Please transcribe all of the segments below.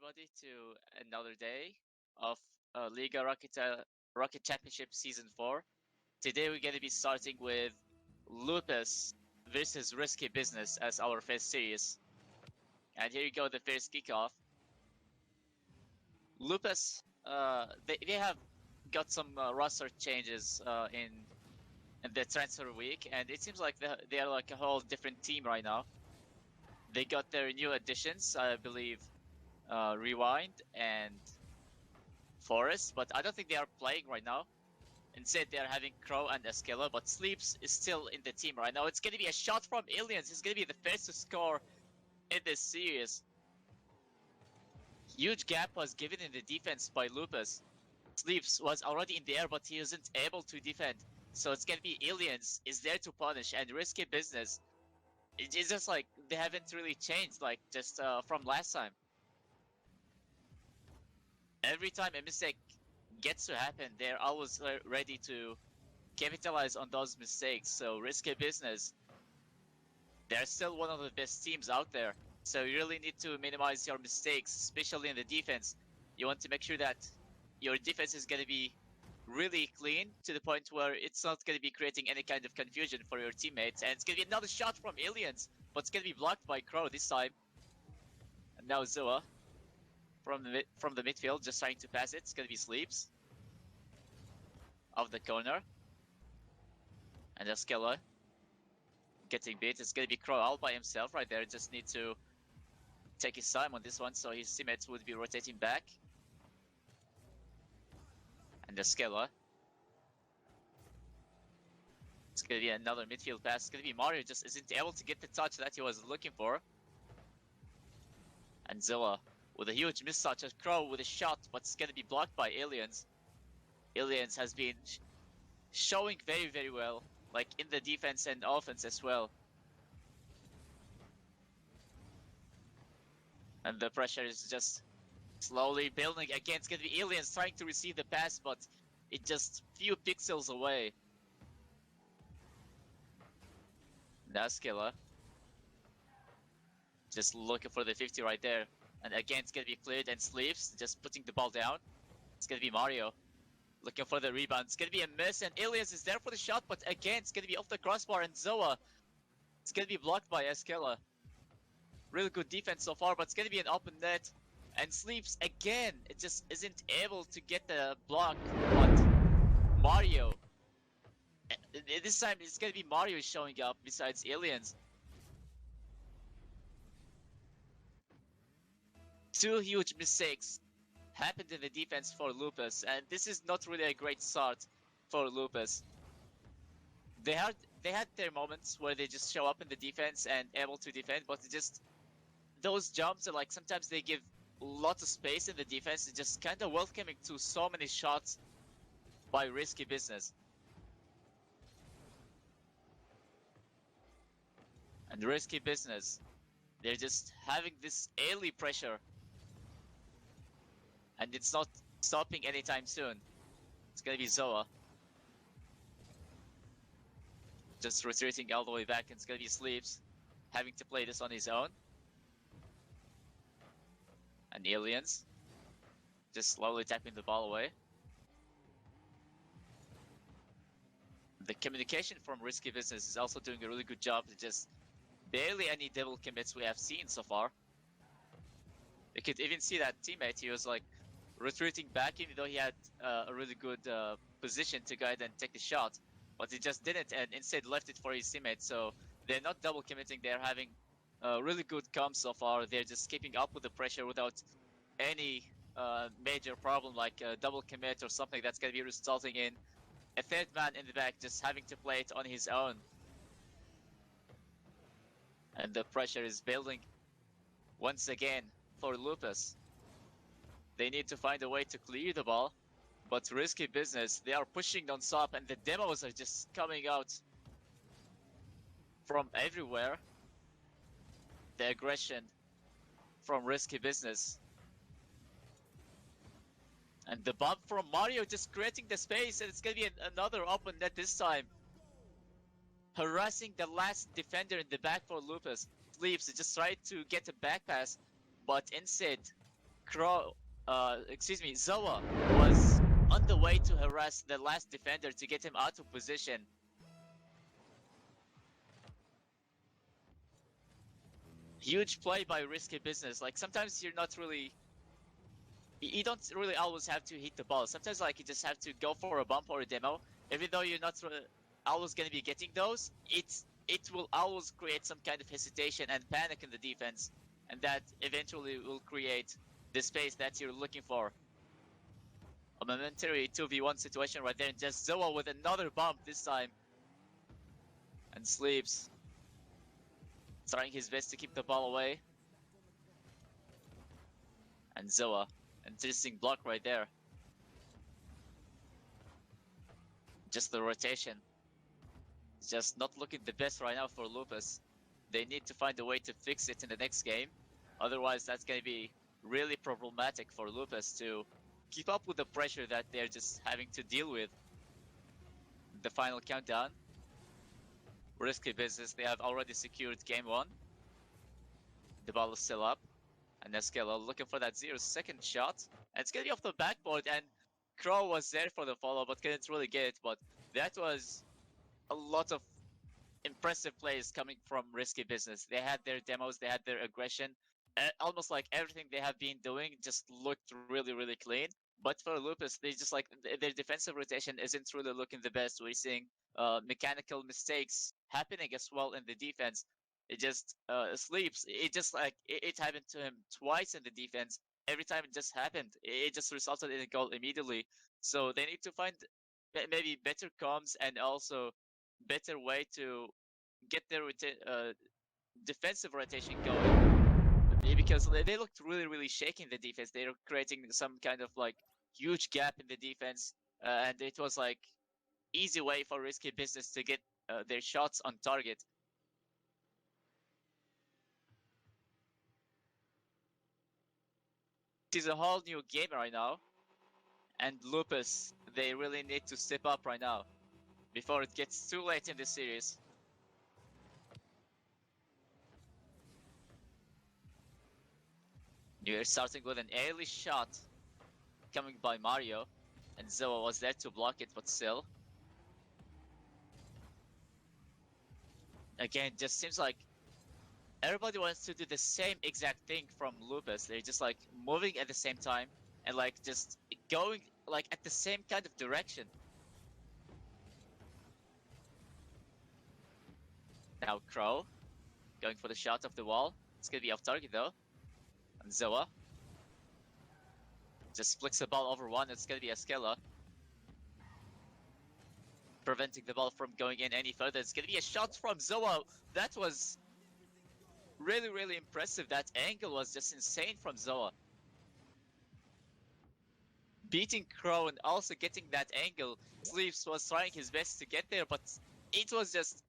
everybody to another day of Liga Raketa Rocket Championship Season 4. Today we're going to be starting with Lupus versus Risky Business as our first series. And here you go, the first kickoff. Lupus, they have got some roster changes in the transfer week, and it seems like they are like a whole different team right now. They got their new additions, I believe, Rewind and Forest, but I don't think they are playing right now. Instead, they are having Crow and Escala, but Sleeps is still in the team right now. It's going to be a shot from Aliens. He's going to be the first to score in this series. Huge gap was given in the defense by Lupus. Sleeps was already in the air, but he wasn't able to defend. So it's going to be Aliens is there to punish, and Risky Business. It's just like they haven't really changed, like just from last time. Every time a mistake gets to happen, they're always ready to capitalize on those mistakes. So Risky Business, they're still one of the best teams out there. So you really need to minimize your mistakes, especially in the defense. You want to make sure that your defense is going to be really clean to the point where it's not going to be creating any kind of confusion for your teammates. And it's going to be another shot from Aliens, but it's going to be blocked by Crow this time. And now Zoa from the midfield, just trying to pass it. It's going to be Sleeps of the corner. And Escala getting beat. It's going to be Crow all by himself right there. Just need to take his time on this one so his teammates would be rotating back. And Escala. It's going to be another midfield pass. It's going to be Mario just isn't able to get the touch that he was looking for. And Zilla with a huge miss touch at Crow with a shot, but it's going to be blocked by Aliens. Aliens has been showing very, very well, like in the defense and offense as well. And the pressure is just slowly building. Again, it's going to be Aliens trying to receive the pass, but it just few pixels away. Naskilla just looking for the 50 right there. And again, it's going to be cleared, and Sleeps just putting the ball down. It's going to be Mario looking for the rebound. It's going to be a miss, and Aliens is there for the shot, but again, it's going to be off the crossbar, and Zoa, it's going to be blocked by Escala. Really good defense so far, but it's going to be an open net. And Sleeps, again, it just isn't able to get the block, but Mario. This time, it's going to be Mario showing up besides Aliens. Two huge mistakes happened in the defense for Lupus, and this is not really a great start for Lupus. They had their moments where they just show up in the defense and able to defend, but just those jumps are like sometimes they give lots of space in the defense. It's just kind of welcoming to so many shots by Risky Business. And Risky Business, they're just having this early pressure. And it's not stopping anytime soon. It's gonna be Zoa. Just retreating all the way back, and it's gonna be Sleeps having to play this on his own. And Aliens just slowly tapping the ball away. The communication from Risky Business is also doing a really good job. Just barely any double commits we have seen so far. You could even see that teammate, he was like retreating back even though he had a really good position to go ahead and take the shot. But he just didn't, and instead left it for his teammate. So they're not double committing, they're having really good comms so far. They're just keeping up with the pressure without any major problem like a double commit or something that's going to be resulting in a third man in the back just having to play it on his own. And the pressure is building once again for Lupus. They need to find a way to clear the ball, but Risky Business, they are pushing non-stop, and the demos are just coming out from everywhere. The aggression from Risky Business. And the bump from Mario just creating the space, and it's gonna be another open net this time. Harassing the last defender in the back for Lupus. Sleeps just tried to get a back pass, but instead Zoa was on the way to harass the last defender to get him out of position. Huge play by Risky Business. Like, sometimes you're not really... You don't really always have to hit the ball. Sometimes, like, you just have to go for a bump or a demo. Even though you're not always going to be getting those, it will always create some kind of hesitation and panic in the defense. And that eventually will create the space that you're looking for. A momentary 2v1 situation right there, and just Zoa with another bump this time. And Sleeps trying his best to keep the ball away. And Zoa, interesting block right there. Just the rotation. Just not looking the best right now for Lupus. They need to find a way to fix it in the next game. Otherwise, that's going to be really problematic for Lupus to keep up with the pressure that they're just having to deal with. The final countdown. Risky Business, they have already secured game 1. The ball is still up. And Eskelo looking for that 0-second shot. And it's going to be off the backboard, and Crow was there for the follow, but couldn't really get it. But that was a lot of impressive plays coming from Risky Business. They had their demos, they had their aggression. Almost like everything they have been doing just looked really, really clean. But for Lupus, they just like their defensive rotation isn't really looking the best. We're seeing mechanical mistakes happening as well in the defense. It just Sleeps. It just like it happened to him twice in the defense. Every time it just happened, it just resulted in a goal immediately. So they need to find maybe better comms and also better way to get their defensive rotation going. Because they looked really, really shaky in the defense. They were creating some kind of like huge gap in the defense, and it was like easy way for Risky Business to get their shots on target. It is a whole new game right now, and Lupus, they really need to step up right now before it gets too late in the series. You're starting with an early shot coming by Mario, and Zoa was there to block it, but still. Again, just seems like everybody wants to do the same exact thing from Lupus. They're just like moving at the same time and like just going like at the same kind of direction. Now Crow going for the shot of the wall. It's gonna be off target though. And Zoa just flicks the ball over one. It's gonna be Eskela preventing the ball from going in any further. It's gonna be a shot from Zoa. That was really, really impressive. That angle was just insane from Zoa. Beating Crow and also getting that angle. Sleeps was trying his best to get there, but it was just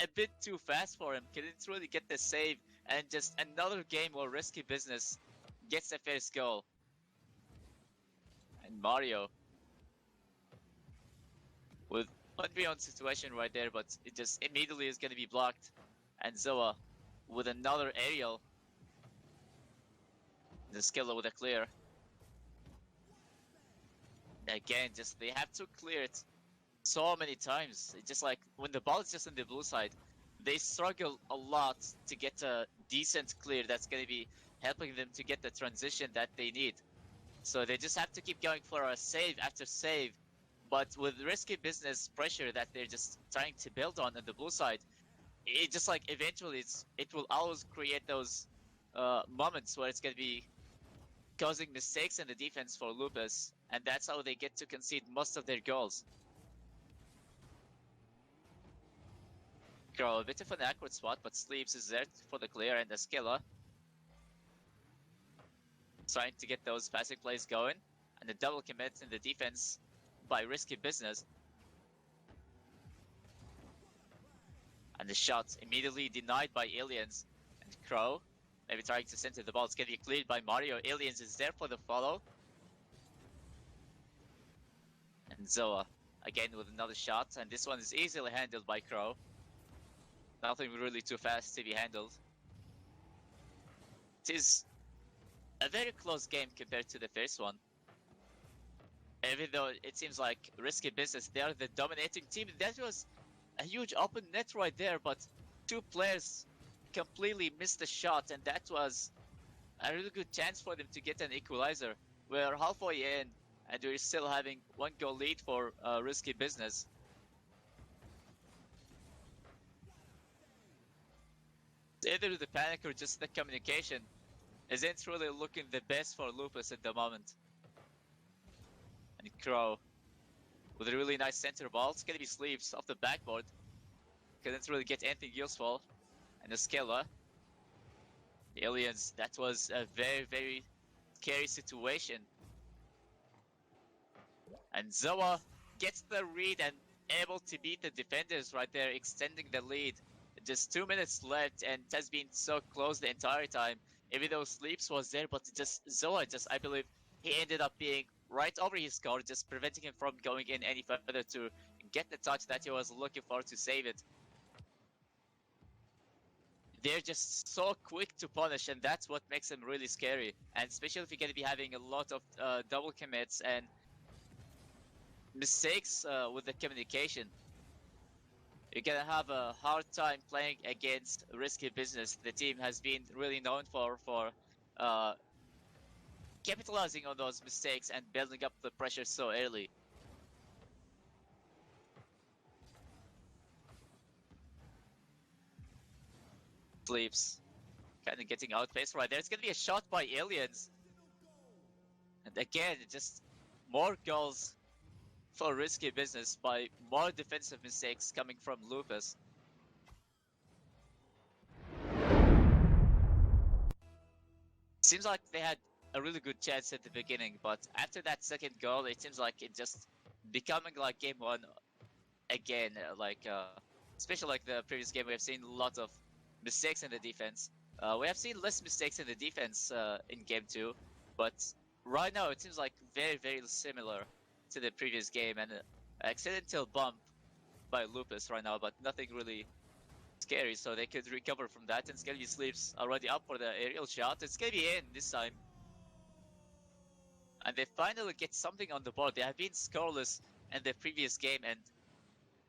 a bit too fast for him. Couldn't really get the save, and just another game where Risky Business gets the first goal. And Mario with 1v1 situation right there, but it just immediately is going to be blocked. And Zoa with another aerial. The Skiller with a clear. Again, just they have to clear it so many times. It's just like when the ball is just on the blue side, they struggle a lot to get a decent clear that's going to be helping them to get the transition that they need. So they just have to keep going for a save after save. But with Risky Business pressure that they're just trying to build on the blue side, it just like eventually it will always create those moments where it's going to be causing mistakes in the defense for Lupus, and that's how they get to concede most of their goals. Girl, a bit of an awkward spot, but Sleeps is there for the clear, and Eskela trying to get those passing plays going, and the double commit in the defense by Risky Business. And the shot immediately denied by Aliens. And Crow, maybe trying to center the ball. It's getting cleared by Mario. Aliens is there for the follow. And Zoa, again with another shot. And this one is easily handled by Crow. Nothing really too fast to be handled. It is a very close game compared to the first one. Even though it seems like Risky Business, they are the dominating team. That was a huge open net right there, but two players completely missed the shot, and that was a really good chance for them to get an equalizer. We're halfway in, and we're still having one goal lead for Risky Business. Either the panic or just the communication isn't really looking the best for Lupus at the moment. And Crow with a really nice center ball. It's gonna be sleeves off the backboard. Couldn't really get anything useful. And the Skella. The Aliens, that was a very, very scary situation. And Zoa gets the read and able to beat the defenders right there, extending the lead. Just 2 minutes left, and it has been so close the entire time. Even though Sleeps was there, but Zoa I believe, he ended up being right over his guard, just preventing him from going in any further to get the touch that he was looking for to save it. They're just so quick to punish, and that's what makes them really scary. And especially if you're going to be having a lot of double commits and mistakes with the communication, you're gonna have a hard time playing against Risky Business. The team has been really known for uh, capitalizing on those mistakes and building up the pressure so early. Sleeps, kind of getting outpaced right there. It's gonna be a shot by Aliens, and again, just more goals for Risky Business by more defensive mistakes coming from Lupus. Seems like they had a really good chance at the beginning, but after that second goal, it seems like it just becoming like game one again. Especially like the previous game, we have seen a lot of mistakes in the defense. We have seen less mistakes in the defense in game two, but right now it seems like very, very similar to the previous game, and accidental bump by Lupus right now, but nothing really scary, so they could recover from that. And Skelly Sleeps already up for the aerial shot. It's gonna be in this time. And they finally get something on the board. They have been scoreless in the previous game, and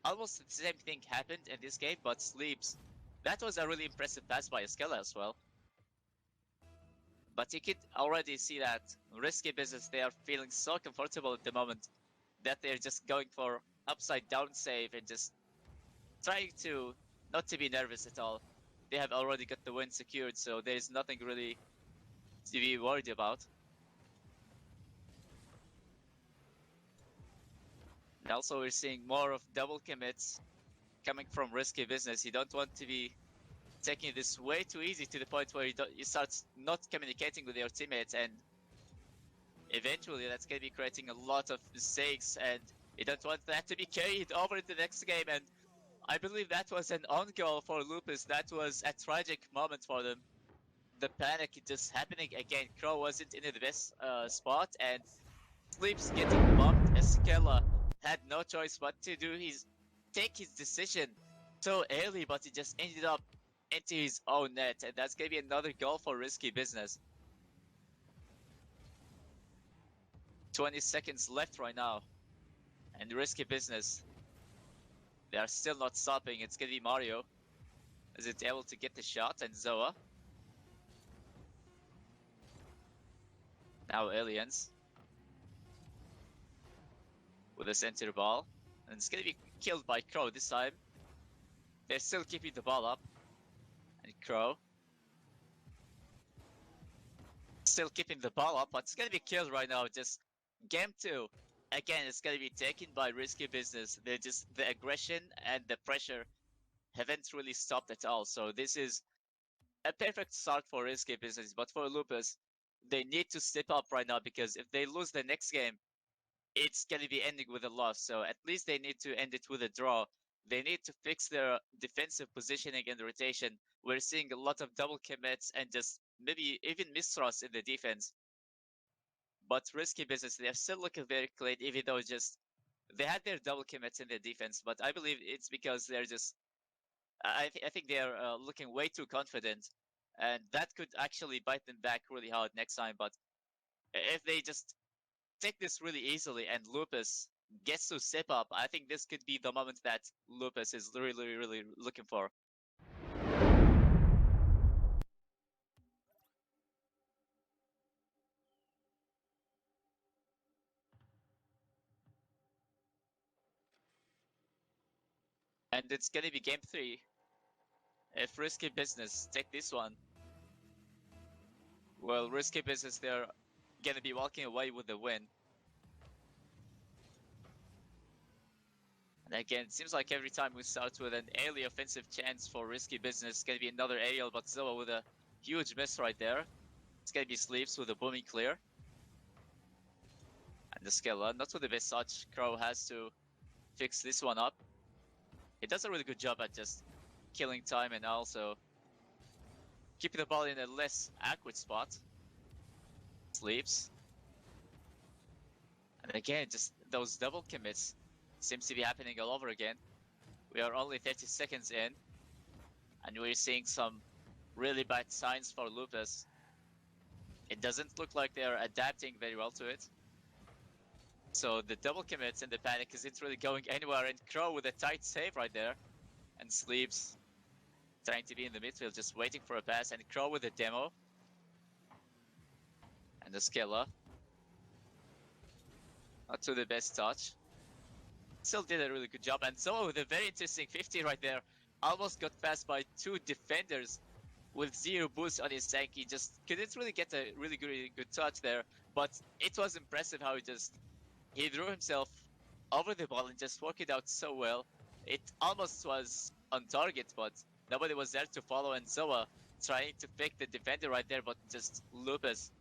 almost the same thing happened in this game, but Sleeps, that was a really impressive pass by Skella as well. But you could already see that Risky Business, they are feeling so comfortable at the moment that they're just going for upside down save and just trying to not to be nervous at all. They have already got the win secured, so there's nothing really to be worried about. And also we're seeing more of double commits coming from Risky Business. You don't want to be taking this way too easy to the point where you start not communicating with your teammates, and eventually that's going to be creating a lot of mistakes, and you don't want that to be carried over into the next game. And I believe that was an on goal for Lupus. That was a tragic moment for them. The panic just happening again. Crow wasn't in the best spot, and Sleeps getting bumped. Eskela had no choice but to take his decision so early, but he just ended up into his own net, and that's gonna be another goal for Risky Business. 20 seconds left right now, and Risky Business, they are still not stopping. It's gonna be Mario. Is it able to get the shot? And Zoa. Now Aliens with a center ball, and it's gonna be killed by Crow this time. They're still keeping the ball up, and Crow still keeping the ball up, but it's gonna be killed right now. Just game two. Again, it's gonna be taken by Risky Business. They're just the aggression and the pressure haven't really stopped at all. So this is a perfect start for Risky Business, but for Lupus, they need to step up right now, because if they lose the next game, it's going to be ending with a loss. So at least they need to end it with a draw. They need to fix their defensive positioning and rotation. We're seeing a lot of double commits and just maybe even mistrust in the defense. But Risky Business, they're still looking very clean, even though they had their double commits in the defense. But I believe it's because they're just I think they're looking way too confident, and that could actually bite them back really hard next time. But if they just take this really easily and Lupus gets to step up, I think this could be the moment that Lupus is really looking for. And it's gonna be game 3. If Risky Business take this one, well, Risky Business, they're gonna be walking away with the win. And again, it seems like every time we start with an early offensive chance for Risky Business, it's gonna be another aerial, but Zoa with a huge miss right there. It's gonna be Sleeps with a booming clear. And the Skella, not with the best touch. Crow has to fix this one up. He does a really good job at just killing time and also keeping the ball in a less awkward spot. Sleeps. And again, just those double commits seems to be happening all over again. We are only 30 seconds in, and we're seeing some really bad signs for Lupus. It doesn't look like they're adapting very well to it. So the double commits and the panic isn't really going anywhere, and Crow with a tight save right there. And Sleeps trying to be in the midfield, just waiting for a pass, and Crow with a demo. And the Skella. Not to the best touch. Still did a really good job, and Zoa with a very interesting 50 right there. Almost got passed by 2 defenders with 0 boost on his tank. He just couldn't really get a really good touch there, but it was impressive how he threw himself over the ball and just worked it out so well. It almost was on target, but nobody was there to follow, and Zoa trying to pick the defender right there, but just Lupus.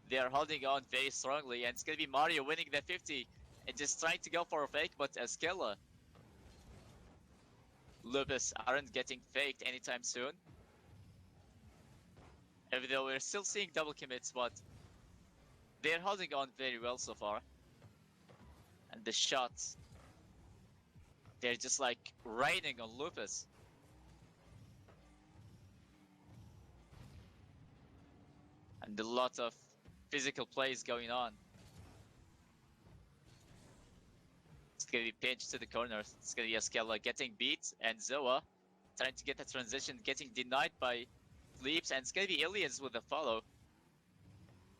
They are holding on very strongly, and it's gonna be Mario winning the 50 and just trying to go for a fake, but Askella. Lupus aren't getting faked anytime soon. Even though we're still seeing double commits, but they're holding on very well so far. And the shots, they're just like raining on Lupus. And a lot of physical plays going on. It's gonna be pinched to the corner. It's gonna be Askella getting beat, and Zoa trying to get the transition, getting denied by Leaps, and it's gonna be Aliens with a follow.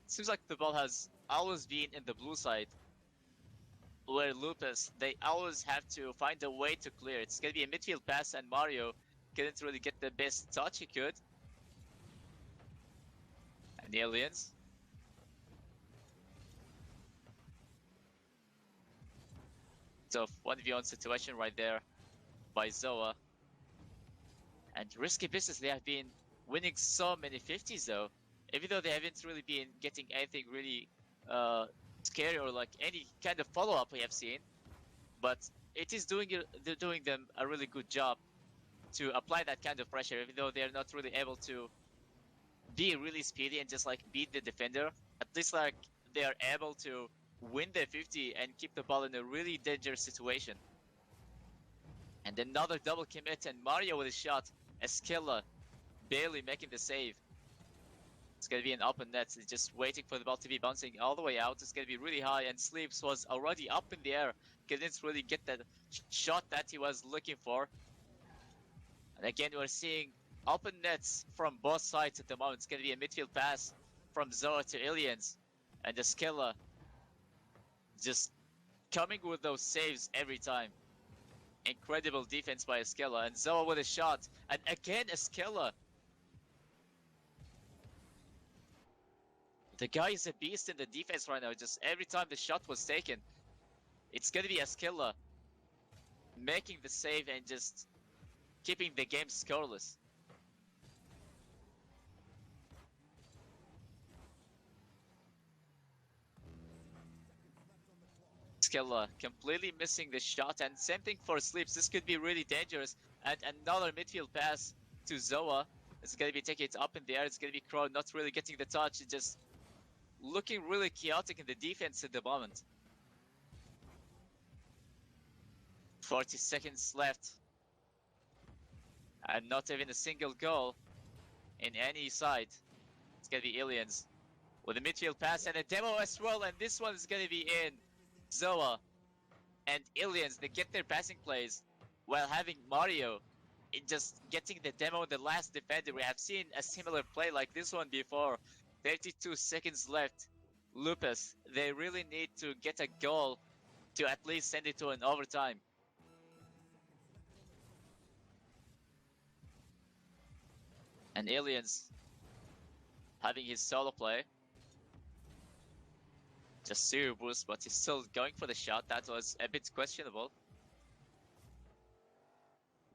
Seems like the ball has always been in the blue side, where Lupus, they always have to find a way to clear. It's gonna be a midfield pass, and Mario couldn't really get the best touch he could. And the Aliens. So 1v1 situation right there by Zoa. And Risky Business, they have been winning so many 50s though. Even though they haven't really been getting anything really scary or like any kind of follow-up we have seen. But they're doing them a really good job to apply that kind of pressure, even though they're not really able to be really speedy and just like beat the defender. At least like they are able to win the 50 and keep the ball in a really dangerous situation. And another double commit, and Mario with a shot. Eskilla barely making the save. It's gonna be an open net. It's just waiting for the ball to be bouncing all the way out. It's gonna be really high, and Sleeps was already up in the air. Couldn't really get that shot that he was looking for. And again, we're seeing open nets from both sides at the moment. It's gonna be a midfield pass from Zoa to Aliens, and Eskilla just coming with those saves every time. Incredible defense by Eskilla, and Zoa with a shot, and again Eskilla. The guy is a beast in the defense right now. Just every time the shot was taken, it's gonna be Eskilla making the save and just keeping the game scoreless. Eskilla completely missing the shot, and same thing for Sleeps. This could be really dangerous. And another midfield pass to Zoa. It's gonna be taking it up in the air. It's gonna be Crow not really getting the touch. It's just looking really chaotic in the defense at the moment. 40 seconds left. And not even a single goal in any side. It's gonna be Aliens with a midfield pass and a demo as well, and this one is gonna be in. Zoa and Aliens, they get their passing plays while having Mario in just getting the demo, the last defender. We have seen a similar play like this one before. 32 seconds left. Lupus, they really need to get a goal to at least send it to an overtime. And Aliens having his solo play. Just zero boost, but he's still going for the shot. That was a bit questionable.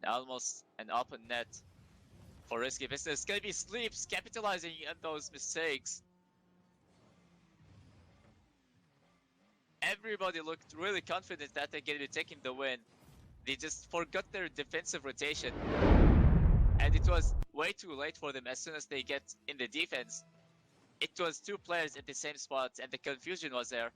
Almost an open net for Risky Business. It's gonna be Sleeps capitalizing on those mistakes. Everybody looked really confident that they're gonna be taking the win. They just forgot their defensive rotation. And it was way too late for them as soon as they get in the defense. It was two players at the same spot and the confusion was there.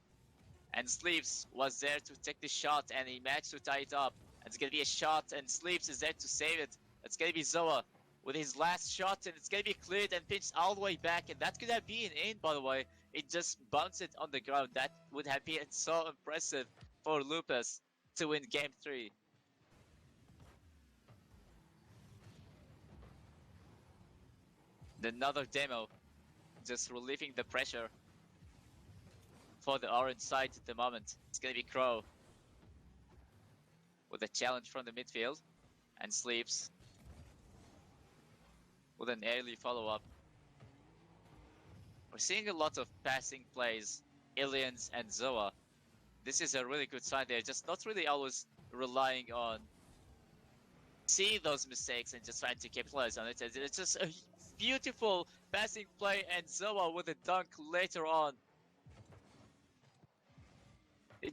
And Sleeps was there to take the shot and he managed to tie it up. It's gonna be a shot and Sleeps is there to save it. It's gonna be Zoa with his last shot and it's gonna be cleared and pitched all the way back, and that could have been in, by the way. It just bounced it on the ground. That would have been so impressive for Lupus to win game 3. Another demo, just relieving the pressure for the orange side at the moment. It's gonna be Crow with a challenge from the midfield, and Sleeps with an early follow-up. We're seeing a lot of passing plays, Aliens and Zoa. This is a really good sign. They're just not really always relying on seeing those mistakes and just trying to capitalize on it. It's just a beautiful passing play and Zoa with a dunk later on.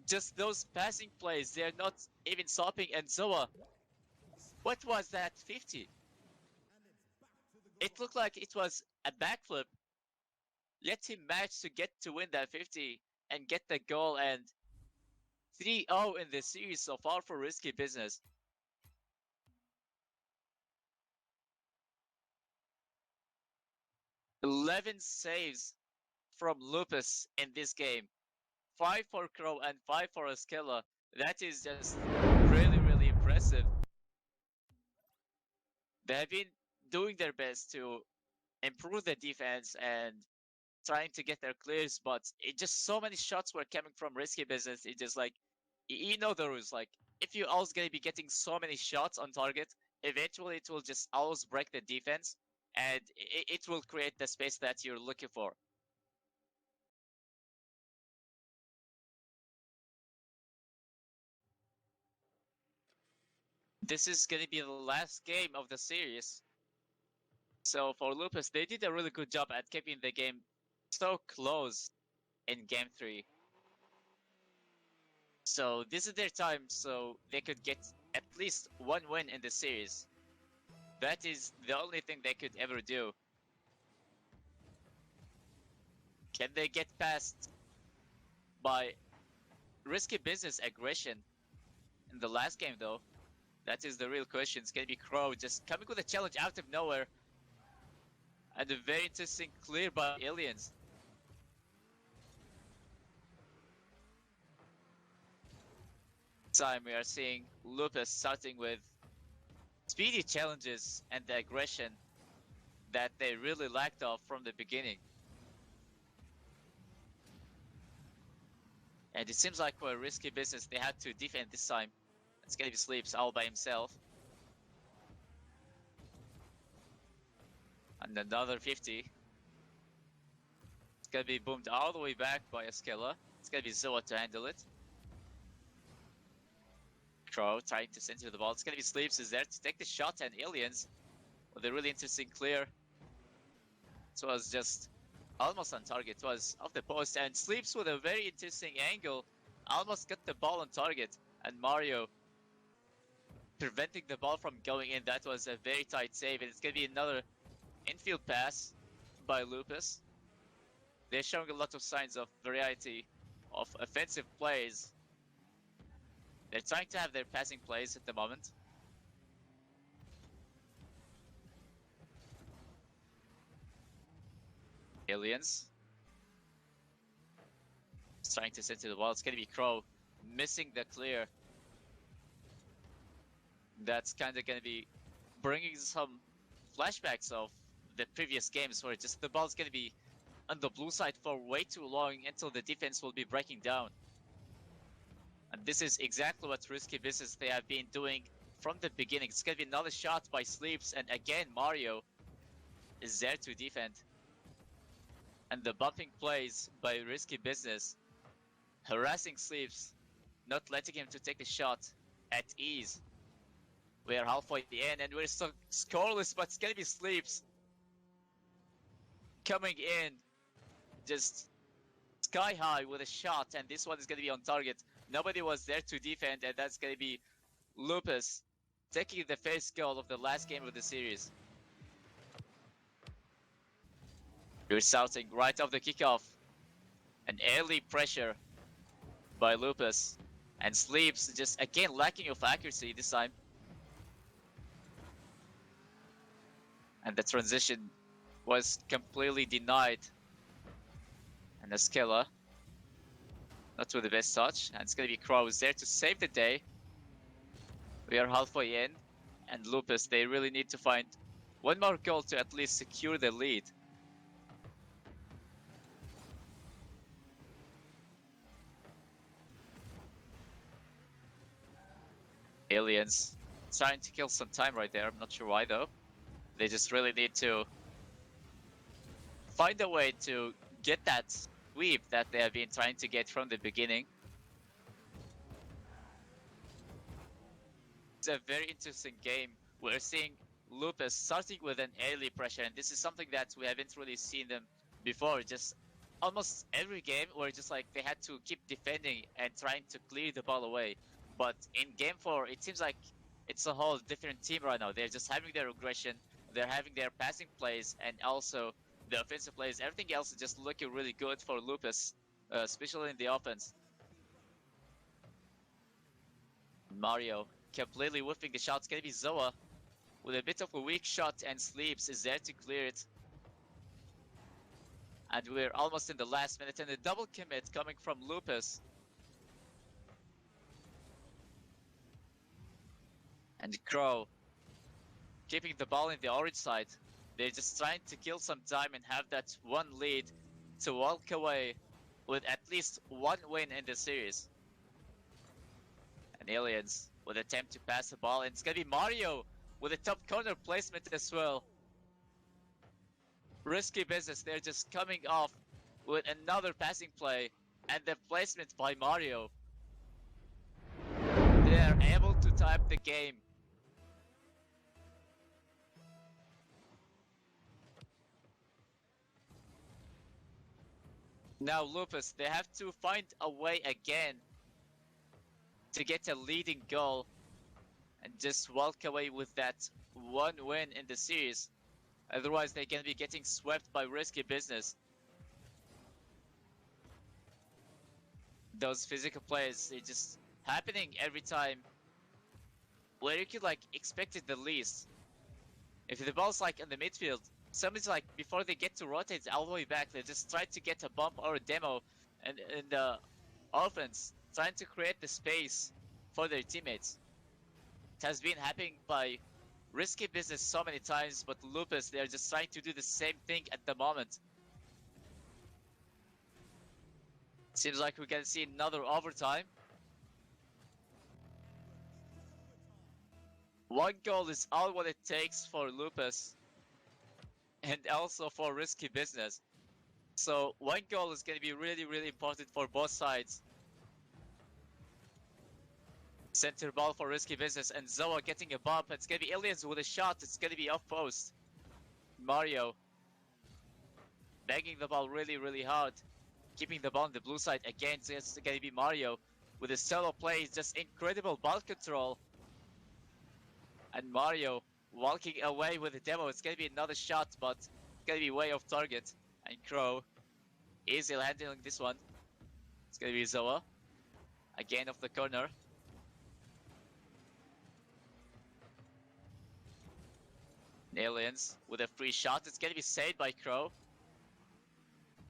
Just those passing plays, they're not even stopping. And Zoa, what was that 50? It looked like it was a backflip. Yet he managed to get to win that 50 and get the goal, and 3-0 in the series so far for Risky Business. "11 saves from Lupus in this game. 5 for Crow and 5 for Askella. That is just really, really impressive. They have been doing their best to improve the defense and trying to get their clears, but it just so many shots were coming from Risky Business. It just like, you know the rules, like if you're always gonna be getting so many shots on target, eventually it will just always break the defense and it will create the space that you're looking for. This is gonna be the last game of the series. So for Lupus, they did a really good job at keeping the game so close in game 3. So this is their time, so they could get at least one win in the series. That is the only thing they could ever do. Can they get past by Risky Business aggression in the last game though? That is the real question. It's gonna be Crow just coming with a challenge out of nowhere. And a very interesting clear by Aliens. Time we are seeing Lupus starting with speedy challenges and the aggression that they really lacked of from the beginning. And it seems like for a Risky Business they had to defend this time. It's gonna be Sleeps all by himself. And another 50. It's gonna be boomed all the way back by Askella. It's gonna be Zoa to handle it. Crow trying to center the ball. It's gonna be Sleeps is there to take the shot, and Aliens with a really interesting clear. It was just almost on target. It was off the post, and Sleeps with a very interesting angle almost got the ball on target, and Mario preventing the ball from going in. That was a very tight save, and it's gonna be another infield pass by Lupus. They're showing a lot of signs of variety of offensive plays. They're trying to have their passing plays at the moment. Aliens. He's trying to send to the wall. It's gonna be Crow missing the clear. That's kind of gonna be bringing some flashbacks of the previous games where just the ball's gonna be on the blue side for way too long until the defense will be breaking down. And this is exactly what Risky Business they have been doing from the beginning. It's gonna be another shot by Sleeps, and again Mario is there to defend. And the bumping plays by Risky Business, harassing Sleeps, not letting him to take a shot at ease. We are halfway in and we're still scoreless, but it's gonna be Sleeps coming in just sky high with a shot, and this one is gonna be on target. Nobody was there to defend, and that's gonna be Lupus taking the first goal of the last game of the series. You're shouting right off the kickoff. An early pressure by Lupus, and Sleeps just again lacking of accuracy this time. And the transition was completely denied. And Askella, not with the best touch, and it's gonna be Crows there to save the day. We are halfway in, and Lupus, they really need to find one more goal to at least secure the lead. Aliens trying to kill some time right there. I'm not sure why though. They just really need to find a way to get that sweep that they have been trying to get from the beginning. It's a very interesting game. We're seeing Lupus starting with an early pressure, and this is something that we haven't really seen them before. Just almost every game where just like they had to keep defending and trying to clear the ball away. But in game 4, it seems like it's a whole different team right now. They're just having their aggression, they're having their passing plays, and also the offensive plays. Everything else is just looking really good for Lupus, especially in the offense. Mario completely whiffing the shot. It's gonna be Zoa with a bit of a weak shot, and Sleeps is there to clear it. And we're almost in the last minute, and a double commit coming from Lupus. And Crow keeping the ball in the orange side. They're just trying to kill some time and have that one lead to walk away with at least one win in the series. And Aliens with an attempt to pass the ball, and it's gonna be Mario with a top corner placement as well. Risky Business, they're just coming off with another passing play, and the placement by Mario. They are able to type the game. Now Lupus, they have to find a way again to get a leading goal and just walk away with that one win in the series. Otherwise, they're gonna be getting swept by Risky Business. Those physical plays, they're just happening every time where you could like expect it the least. If the ball's like in the midfield, somebody's like, before they get to rotate all the way back, they just try to get a bump or a demo and in the offense, trying to create the space for their teammates. It has been happening by Risky Business so many times, but Lupus, they're just trying to do the same thing at the moment. Seems like we're gonna see another overtime. One goal is all what it takes for Lupus and also for Risky Business. So one goal is gonna be really, really important for both sides. Center ball for Risky Business, and Zoa getting a bump. It's gonna be Aliens with a shot. It's gonna be off post. Mario banging the ball really, really hard. Keeping the ball on the blue side again. It's gonna be Mario with a solo play. Just incredible ball control. And Mario walking away with the demo. It's gonna be another shot, but it's gonna be way off target. And Crow easily handling this one. It's gonna be Zoa again off the corner. Aliens with a free shot. It's gonna be saved by Crow.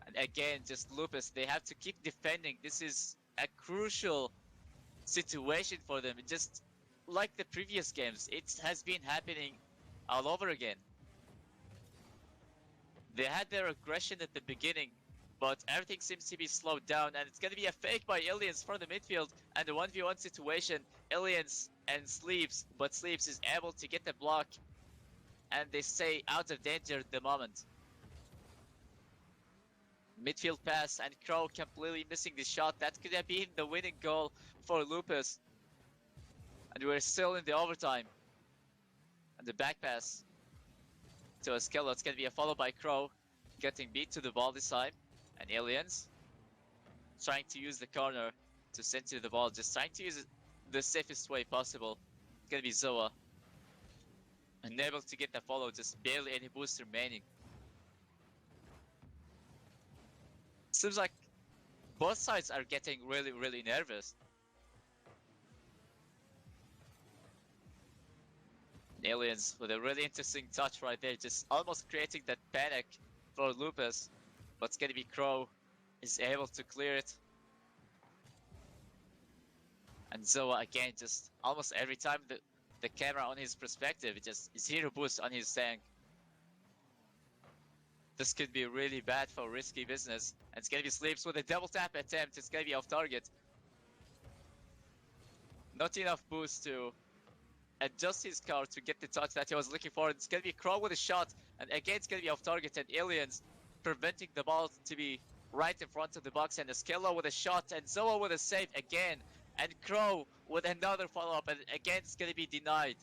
And again, just Lupus, they have to keep defending. This is a crucial situation for them. Just like the previous games, it has been happening all over again. They had their aggression at the beginning, but everything seems to be slowed down, and it's going to be a fake by Aliens from the midfield, and the 1v1 situation, Aliens and Sleeps, but Sleeps is able to get the block, and they stay out of danger at the moment. Midfield pass, and Crow completely missing the shot. That could have been the winning goal for Lupus. And we're still in the overtime. And the back pass to Askello. It's going to be a follow by Crow, getting beat to the ball this time. And Aliens trying to use the corner to send to the ball, just trying to use it the safest way possible. It's going to be Zoa. Unable to get the follow, just barely any boost remaining. Seems like both sides are getting really nervous. Aliens with a really interesting touch right there, just almost creating that panic for Lupus. But it's gonna be Crow is able to clear it. And Zoa again, just almost every time the camera on his perspective, it just is hero boost on his tank. This could be really bad for risky business. And it's gonna be Sleeps with a double tap attempt. It's gonna be off target. Not enough boost to adjust his car to get the touch that he was looking for. It's gonna be Crow with a shot, and again it's gonna be off target, and Aliens preventing the ball to be right in front of the box, and Askello with a shot, and Zoa with a save again, and Crow with another follow-up, and again it's gonna be denied.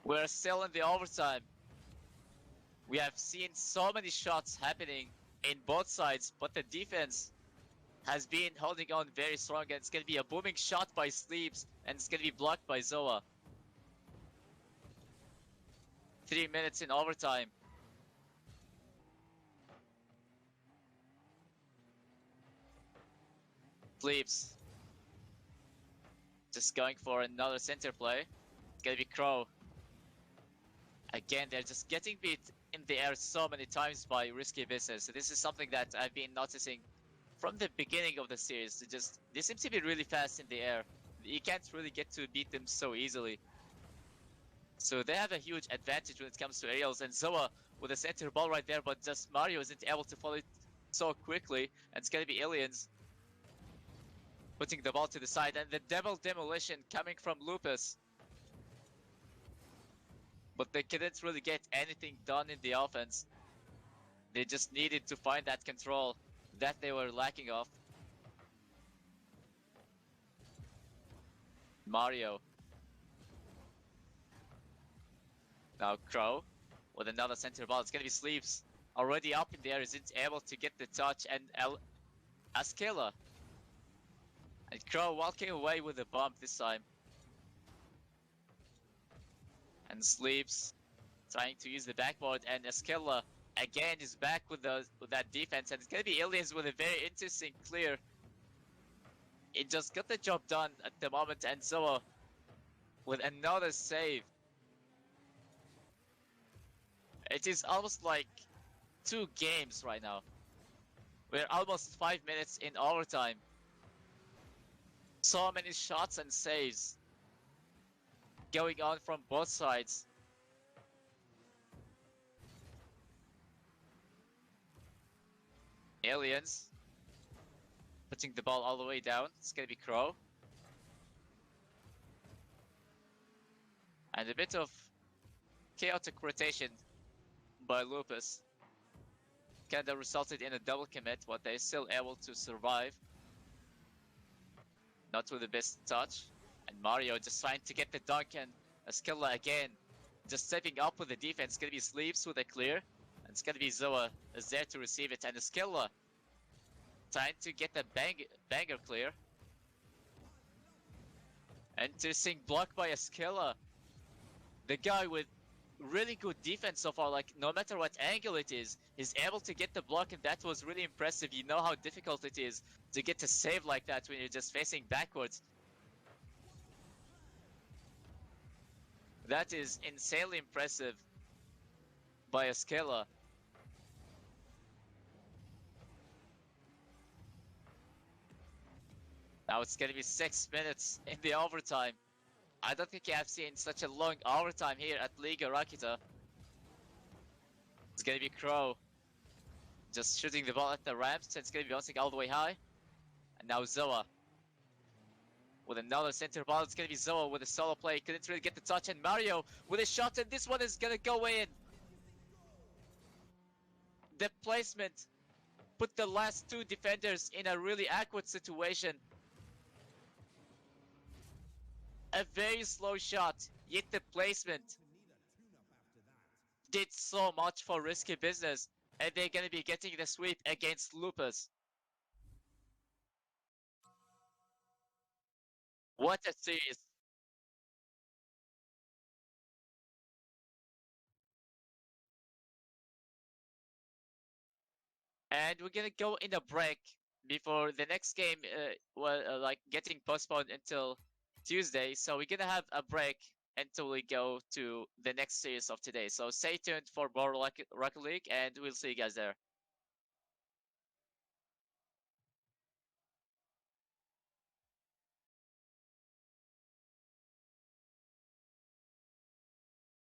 We're still in the overtime. We have seen so many shots happening in both sides, but the defense has been holding on very strong, and it's going to be a booming shot by Sleeps, and it's going to be blocked by Zoa. 3 minutes in overtime. Sleeps just going for another center play. It's going to be Crow. Again, they're just getting beat in the air so many times by risky business. So this is something that I've been noticing from the beginning of the series. They seem to be really fast in the air. You can't really get to beat them so easily. So they have a huge advantage when it comes to aerials, and Zoa with a center ball right there, but just Mario isn't able to follow it so quickly, and it's gonna be Aliens putting the ball to the side, and the double demolition coming from Lupus. But they couldn't really get anything done in the offense. They just needed to find that control that they were lacking of. Mario. Now Crow with another center ball. It's gonna be Sleeps already up in the air, isn't able to get the touch, and Askello. And Crow walking away with a bump this time. And Sleeps trying to use the backboard, and Askello again is back with that defense, and it's gonna be Aliens with a very interesting clear. It just got the job done at the moment, and Zoa with another save. It is almost like 2 games right now. We're almost 5 minutes in overtime. So many shots and saves going on from both sides. Aliens putting the ball all the way down. It's gonna be Crow. And a bit of chaotic rotation by Lupus kinda resulted in a double commit, but they're still able to survive. Not with the best touch. And Mario just trying to get the dunk, and Askello again just stepping up with the defense. It's gonna be Sleeps with a clear, and it's gonna be Zoa is there to receive it, and Askello trying to get the banger clear. Interesting block by Askello. The guy with really good defense so far, like no matter what angle it is, he's able to get the block, and that was really impressive. You know how difficult it is to get a save like that when you're just facing backwards. That is insanely impressive by a Skilla. Now it's gonna be 6 minutes in the overtime. I don't think I've seen such a long overtime here at Liga Raketa. It's gonna be Crow just shooting the ball at the ramps, and it's gonna be bouncing all the way high. And now Zoa with another center ball. It's gonna be Zoa with a solo play. Couldn't really get the touch, and Mario with a shot, and this one is gonna go in. The placement put the last two defenders in a really awkward situation. A very slow shot, yet the placement did so much for Risky Business, and they're gonna be getting the sweep against Lupus. What a series. And we're gonna go in a break before the next game, like getting postponed until Tuesday. So we're gonna have a break until we go to the next series of today. So stay tuned for more Rocket League, and we'll see you guys there.